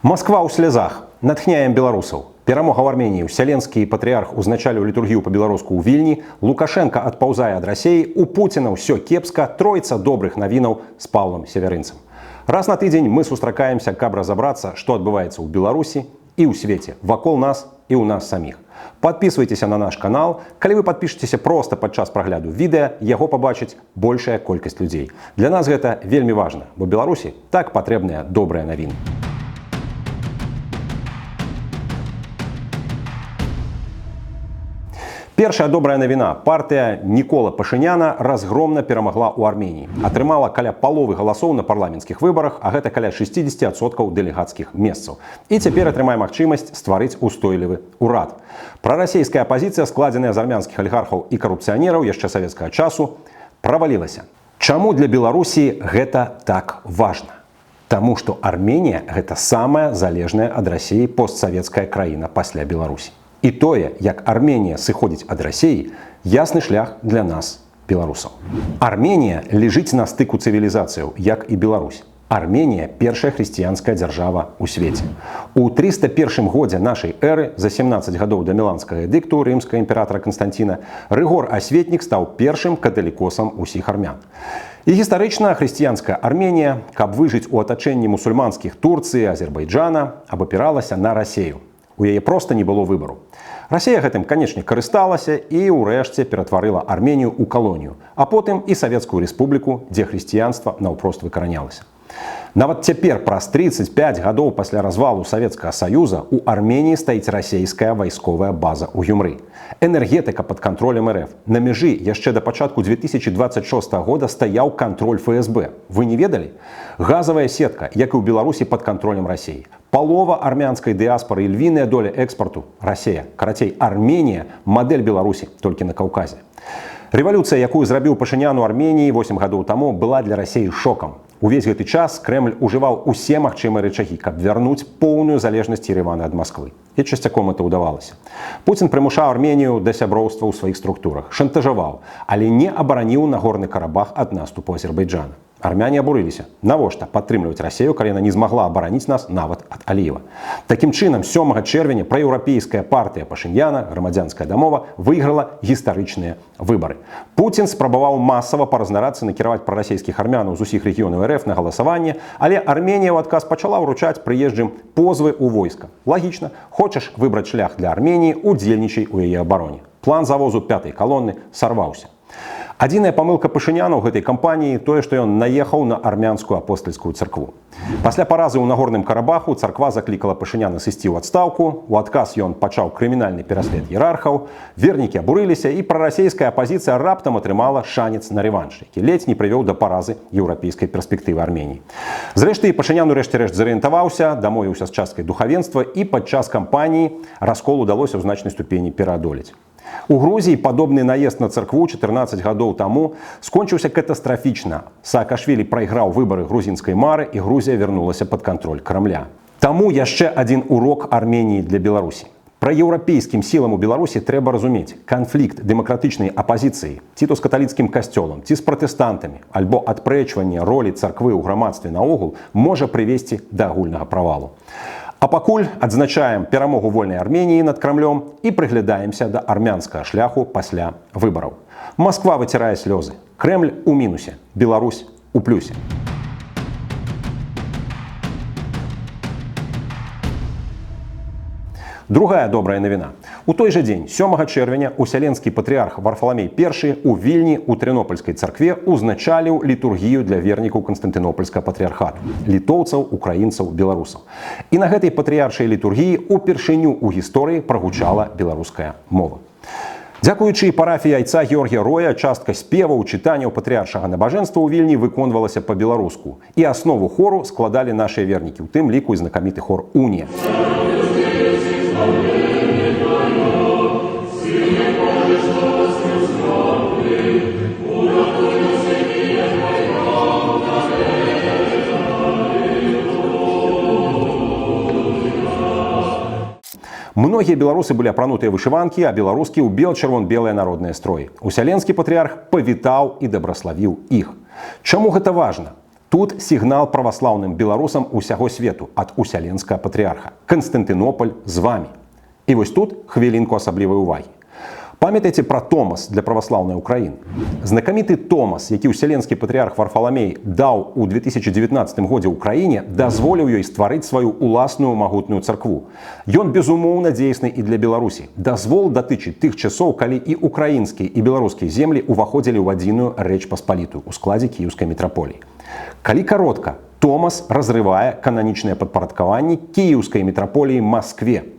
Москва ў слязах. Натхняем беларусаў. Перамога ў Арменіі. Вселенскі патрыарх узначаліў літургію па-беларуску ў Вільні. Лукашенко адпаўзае ад Расеі. У Пуціна ўсё кепска. Тройца добрых навінаў з Паўлам Северынцам. Раз на тыдзень мы сустракаемся, каб разабрацца, што адбываецца ў Беларусі і ў свеце, вакол нас і ў нас саміх. Подписывайтесь на наш канал. Калі вы подпишетесь просто падчас прагляду відэа, яго пабачыць большая колькасць людзей. Для нас гэта вельмі важна, бо Беларусі так патрэбныя добрыя навіны. Першая добрая навіна. Партыя Нікола Пашыняна разгромна перамагла ў Арменіі. Атрымала каля паловы галасоў на парламенцкіх выбарах, а гэта каля 60% дэлегацкіх месцаў. І цяпер атрымае магчымасць стварыць устойлівы ўрад. Прарасійская апазіцыя, складзеная з армянскіх алігархаў і карупцыянераў яшчэ савецкага часу, правалілася. Чаму для Беларусі гэта так важна? Таму што Арменія гэта самая залежная ад Расіі постсавецкая краіна пасля Беларусі. І тое, як Арменія сыходзіць ад Расіі, ясны шлях для нас, беларусаў. Арменія лежыць на стыку цывілізацыяў, як і Беларусь. Арменія – першая хрысціянская дзяржава ў свеце. У 301 годзе нашай эры, за 17 гадоў да міланскага эдыкту рымскага імператара Канстанціна, Рыгор Асветнік стаў першым каталікосам усіх армян. І гістарычна хрысціянская Арменія, каб выжыць у атачэнні мусульманскіх Турцыі, Азербайджана, абапіралася на Расею. У яе проста не было выбару. Расія гэтым, канечне, карысталася і ўрэшце ператварыла Арменію ў калонію, а потым і Савецкую Рэспубліку, дзе хрысціянства наўпрост выкаранялася. Нават цяпер, праз 35 гадоў пасля развалу Савецкага Саюза, у Арменіі стаіць расійская вайсковая база ў Гюмры. Энергетыка пад кантролем РФ. На мяжы яшчэ да пачатку 2026 года стаяў кантроль ФСБ. Вы не ведалі? Газавая сетка, як і ў Беларусі, пад кантролем Расіі. Палова армянскай дыаспоры і львіная доля экспарту – Расія. Карацей, Арменія – мадэль Беларусі, толькі на Каўказе. Рэвалюцыя, якую зрабіў Пашынян у Арменіі 8 гадоў таму, была для Расіі шокам. Увесь гэты час Крэмль ужываў усе магчымыя рычагі, каб вярнуць поўную залежнасць Еревана ад Масквы. І часцяком это ўдавалася. Пуцін прымушаў Арменію да сяброўства ў сваіх структурах, шантажаваў, але не абараніў Нагорны Карабах ад наступу Азербайджана. Армяне абурыліся. Навошта падтрымліваць Расію, калі яна не змагла абараніць нас нават ад Аліева? Такім чынам, 7 чэрвеня праеўрапейская партыя Пашыняна, грамадзянская дамова, выйграла гістарычныя выбары. Пуцін спрабаваў масава паразнарацца накіраваць прарасійскіх армянаў з усіх рэгіёнаў РФ на галасаванне, але Арменія ў адказ пачала ўручаць прыезджым позвы ў войска. Лагічна, хочаш выбраць шлях для Арменіі, удзельнічай у яе абароне. План завозу 5-й калоны сарваўся. Адзіная памылка Пашыняна ў гэтай кампаніі тое, што ён наехаў на армянскую апостальскую царкву. Пасля паразы ў Нагорным Карабаху царква заклікала Пашыняна сысці ў адстаўку, у адказ ён пачаў крымінальны пераслед іерархаў, вернікі абурыліся і прарасійская апазіцыя раптам атрымала шанец на рэванш, які ледзь не прывёў да паразы еўрапейскай перспектывы Арменіі. Зрэшты, Пашынян урэшце-рэшт зарыентаваўся, дамовіўся з часткай духавенства і падчас кампаніі раскол удалося ў значнай ступені пераадолець. У Грузіі падобны наезд на царкву 14 гадоў таму скончыўся катастрафічна. Саакашвілі прайграў выбары грузінскай мары і Грузія вярнулася пад кантроль Крамля. Таму яшчэ адзін урок Арменіі для Беларусі. Пра еўрапейскім сілам у Беларусі трэба разумець, канфлікт дэмакратычнай апазіцыі, ці то з каталіцкім касцёлам, ці з пратэстантамі, альбо адпрэчванне ролі царквы ў грамадстве наогул можа прывесці да агульнага правалу. А пакуль адзначаем перамогу вольнай Арменіі над Крамлём і прыглядаемся да армянскага шляху пасля выбараў. Масква выцірае слёзы. Крэмль у мінусе, Беларусь у плюсе. Другая добрая навіна. У той жа дзень, 7 чэрвеня, уселенскі патрыарх Варфаламей I у Вільні у Трынопольскай царкве узначаліў літургію для вернікаў Канстантынопольскага патрыархату, літоўцаў, украінцаў, беларусаў. І на гэтай патрыяршай літургіі упершыню ў гісторыі прагучала беларуская мова. Дзякуючы парафіі айца Георгія Роя, частка спеваў, чытанняў патрыяршага набажэнства ў Вільні выконвалася па-беларуску. І аснову хору складалі нашыя вернікі, у тым ліку і знакаміты хор «Унія». Многія беларусы былі апранутыя вышыванкі, а беларускі ў бел-чырвон-белыя народныя строі. Уселенскі патрыярх павітаў і дабраславіў іх. Чаму гэта важна? Тут сігнал праваслаўным беларусам усяго свету ад усяленскага патрыарха. Канстантынополь з вамі. І вось тут хвілінку асаблівай увагі. Памятайце пра Томас для праваслаўнай Украіны. Знакаміты Томас, які ўсяленскі патрыарх Варфаламей даў у 2019 годзе ўкраіне, дазволіў ёй стварыць сваю уласную магутную царкву. Ён безумоўна дзейсны і для Беларусі. Дазвол датычыць тых часоў, калі і украінскія, і беларускія землі ўваходзілі ў адзіную рэч паспалітую ў складзе кіеўскай мітраполіі. Калі каротка, Томас разрывае кананічнае падпарадкаванне кіеўскай мітраполіі Маскве.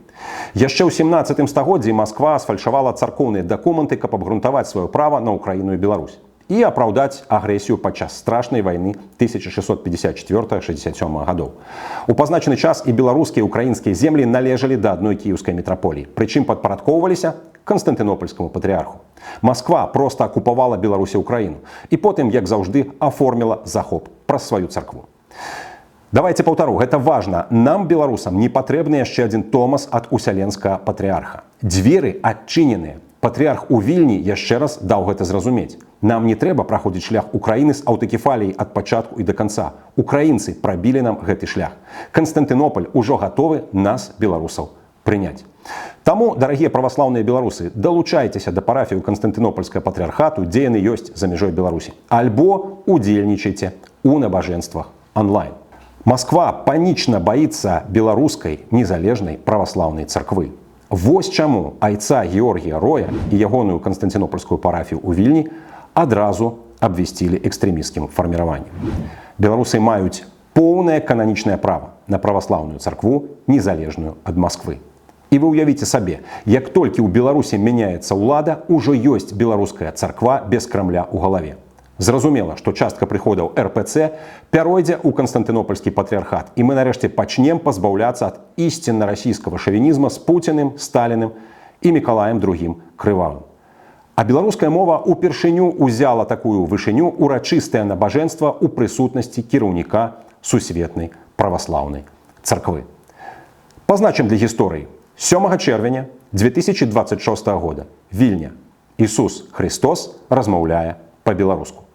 Яшчэ ў 17 стагоддзі Масква сфальшавала царкоўныя дакументы, каб абгрунтаваць сваё права на Украіну і Беларусь і апраўдаць агрэсію падчас страшнай вайны 1654-67 гадоў. У пазначаны час і беларускія і украінскія землі належалі да адной кіеўскай мітраполіі, прычым падпарадкоўваліся канстантынопольскаму патрыарху. Масква проста акупавала Беларусь і Украіну і потым, як заўжды, аформіла захоп праз сваю царкву. Давайте паўтару, гэта важна. Нам, беларусам, не патрэбны яшчэ адзін Томас ад усяленскага патрыарха. Дзверы адчыненыя. Патрыарх у Вільні яшчэ раз даў гэта зразумець. Нам не трэба праходзіць шлях Украіны з аўтакефаліяй ад пачатку і да канца. Украінцы прабілі нам гэты шлях. Канстантынополь ужо гатовы нас, беларусаў, прыняць. Таму, дарагія праваслаўныя беларусы, далучайцеся да парафію Канстантынопольскага патрыархату, дзе яны ёсць за мяжой Беларусі. Альбо удзельнічайце ў набажэнствах онлайн. Москва панічна баіцца беларускай незалежнай праваслаўнай царквы. Вось чаму айца Георгія Роя і ягоную канстантынопольскую парафію ў Вільні адразу абвясцілі экстрэмісцкім фарміраваннем. Беларусы маюць поўнае кананічнае права на праваслаўную царкву, незалежную ад Масквы. І вы ўявіце сабе, як толькі ў Беларусі мяняецца ўлада, ужо ёсць беларуская царква без Крамля ў галаве. Зразумела, што частка прыходаў РПЦ пяройдзе ў канстантынопольскі патрыархат, і мы нарэшце пачнем пазбаўляцца ад ісцінна расійскага шавінізма з Пуціным, Сталіным і Мікалаем II крывавым. А беларуская мова упершыню ўзяла такую вышыню урачыстае набажэнства ў прысутнасці кіраўніка сусветнай праваслаўнай царквы. Пазначым для гісторыі. 7 чэрвеня 2026 года. Вільня. Ісус Христос размаўляе па-беларуску.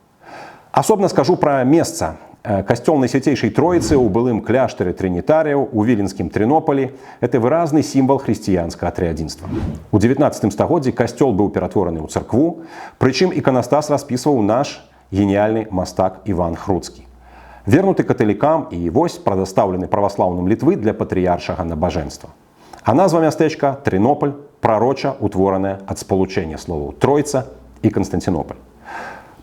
Асобна скажу пра месца. Касцёл Найсвяцейшай Троіцы ў былым кляштары трынітарыяў у віленскім Трынополі – это выразны сімвал хрысціянскага трыадзінства. У 19 стагоддзі касцёл быў ператвораны ў царкву, прычым іканастас распісваў наш геніяльны мастак Іван Хруцкі. Вернуты каталікам і вось прадастаўлены праваслаўным Літвы для патрыяршага набажэнства. А назва мястэчка Трынополь прароча утвораная ад спалучэння словаў Тройца і Канстантынополь.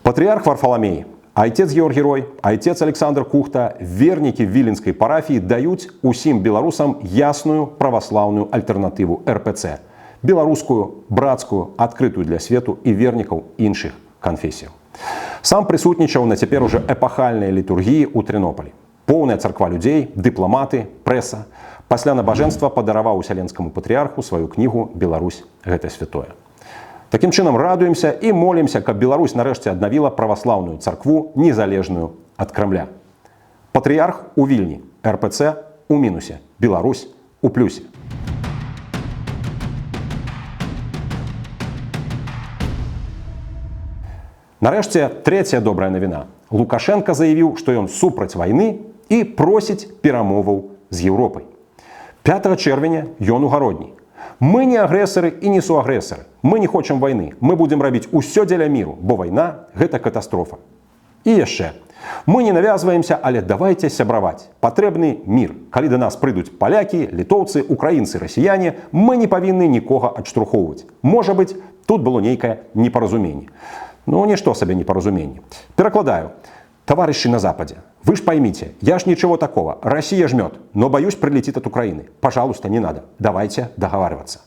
Патрыярх Варфаламей, айцец Георгій Рой, айцец Александр Кухта, вернікі віленскай парафіі даюць усім беларусам ясную праваслаўную альтэрнатыву РПЦ. Беларускую, брацкую, адкрытую для свету і вернікаў іншых канфесіяў. Сам прысутнічаў на цяпер ужо эпахальнай літургіі ў Трынополі. Поўная царква людзей, дыпламаты, прэса. Пасля набажэнства падараваў усяленскаму патрыярху сваю кнігу «Беларусь – гэта святое». Такім чынам радуемся і молімся, каб Беларусь нарэшце аднавіла праваслаўную царкву, незалежную ад Крамля. Патрыярх у Вільні, РПЦ у мінусе, Беларусь у плюсе. Нарэшце, трэцяя добрая навіна. Лукашенка заявіў, што ён супраць вайны і просіць перамоваў з Еўропай. 5 чэрвеня ён у гародні. Мы не агрэсары і не суагрэсары. Мы не хочам вайны. Мы будзем рабіць усё дзеля міру, бо вайна – гэта катастрофа. І яшчэ. Мы не навязваемся, але давайце сябраваць. Патрэбны мір. Калі да нас прыйдуць палякі, літоўцы, украінцы, расіяне, мы не павінны нікога адштурхоўваць. Можа быць, тут было нейкае непаразуменне. Ну, нішто сабе непаразуменне. Перакладаю. Товарищи на Западе, вы ж поймите, я ж ничего такого, Россия жмет, но боюсь прилетит от Украины. Пожалуйста, не надо, давайте договариваться.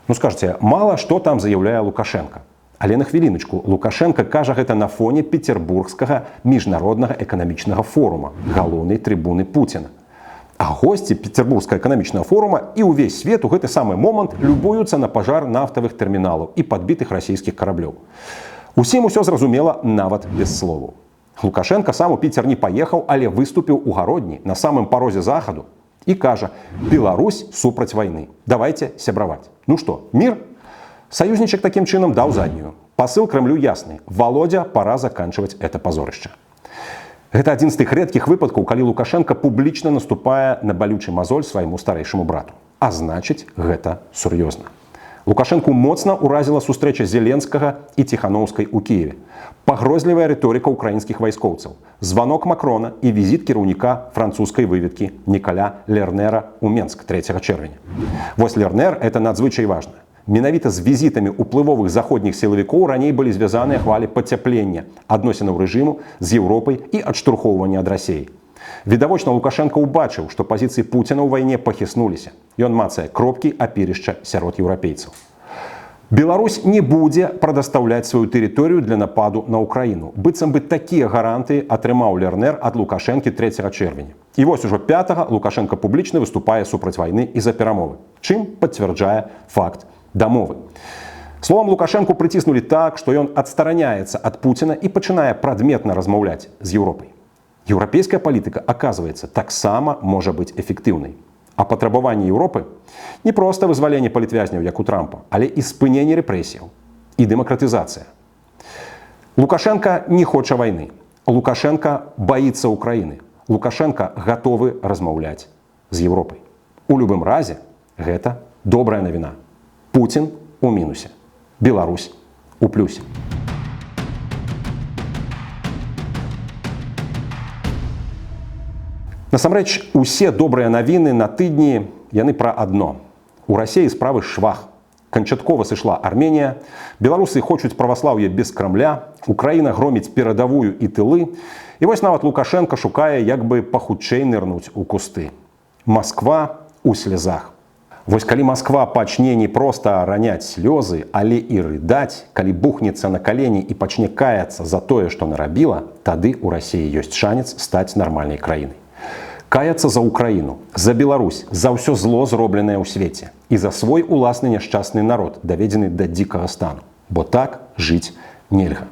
Ну скажите, мало что там заявляе Лукашенко. Але на хвіліночку, Лукашенко кажа гэта на фоне Петербургскага міжнароднага эканамічнага форума, галоўнай трыбуны Пуціна. А госці Петербургскага эканамічнага форума і ўвесь свет у гэты самы момант любуюцца на пажар нафтавых тэрміналаў і падбітых расійскіх караблёў. Усім усё зразумела нават без словаў. Лукашенко сам у Піцер не паехаў, але выступіў у гародні на самым парозе захаду і кажа: «Беларусь супраць вайны. Давайте сябраваць». Ну што, мір? Саюзнічак такім чынам даў заднюю. Пасыл Кремлю ясны. Володя, пора заканчивать это позорище. Гэта адзін з тых рэдкіх выпадкаў, калі Лукашенко публічна наступае на балючы мазоль свайму старэйшаму брату. А значыць, гэта сур'ёзна. Лукашенку моцна ўразіла сустрэча Зеленскага і Ціханаўскай у Кіеве. Пагрозлівая рыторыка ўкраінскіх вайскоўцаў, званок Макрона і візіт кіраўніка французскай выведкі Нікаля Лернера ў Менск 3 чэрвеня. Вось Лернер – это надзвычай важна. Менавіта з візітамі ўплывовых заходніх сілавікоў раней былі звязаныя хвалі пацяплення адносінаў рэжыму з Еўропай і адштурхоўвання ад Расіі. Відавочна, Лукашенко ўбачыў, што пазіцыі Пуціна ў вайне пахіснуліся. Ён мацае кропкі апірышча сярод еўрапейцаў. Беларусь не будзе прадастаўляць сваю тэрыторыю для нападу на Украіну. Быццам бы такія гарантыі атрымаў Лернер ад Лукашэнкі 3 чэрвеня. І вось ужо 5 Лукашенко публічна выступае супраць вайны і за перамовы, чым пацвярджае факт дамовы. Словам, Лукашенку прыціснулі так, што ён адстараняецца ад Пуціна і пачынае прадметна размаўляць з Еўропай. Еўрапейская палітыка, аказваецца, таксама можа быць эфектыўнай. А патрабаванне Еўропы не проста вызваленне палітвязняў, як у Трампа, але і спыненне рэпрэсіяў і дэмакратызацыя. Лукашенко не хоча вайны. Лукашенко баіцца Украіны. Лукашенко гатовы размаўляць з Еўропай. У любым разе, гэта добрая навіна. Пуцін у мінусе. Беларусь у плюсе. Насамрэч, усе добрыя навіны на тыдні яны пра адно. У Расіі справы швах. Канчаткова сышла Арменія, беларусы хочуць праваслаўе без Крамля, Украіна громіць перадавую і тылы, і вось нават Лукашенко шукае, як бы пахутчэй нырнуць у кусты. Масква у слязах. Вось калі Масква пачне не проста раняць слёзы, але і рыдаць, калі бухнецца на калені і пачне каяцца за тое, што нарабіла, тады ў Расіі ёсць шанец стаць нармальнай краінай. Каяцца за Украіну, за Беларусь, за ўсё зло, зробленае ў свеце. І за свой уласны няшчасны народ, даведзены да дзікага стану. Бо так жыць нельга.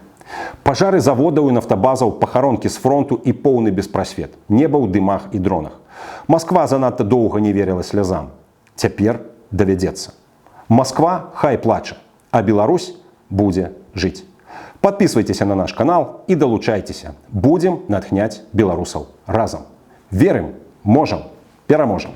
Пажары заводаў і нафтабазаў, пахаронкі з фронту і поўны беспрасвет. Неба ў дымах і дронах. Масква занадта доўга не верыла слязам. Цяпер давядзецца. Масква хай плача, а Беларусь будзе жыць. Падпісвайцеся на наш канал і далучайцеся. Будзем натхняць беларусаў разам. Верым, можам, пераможам.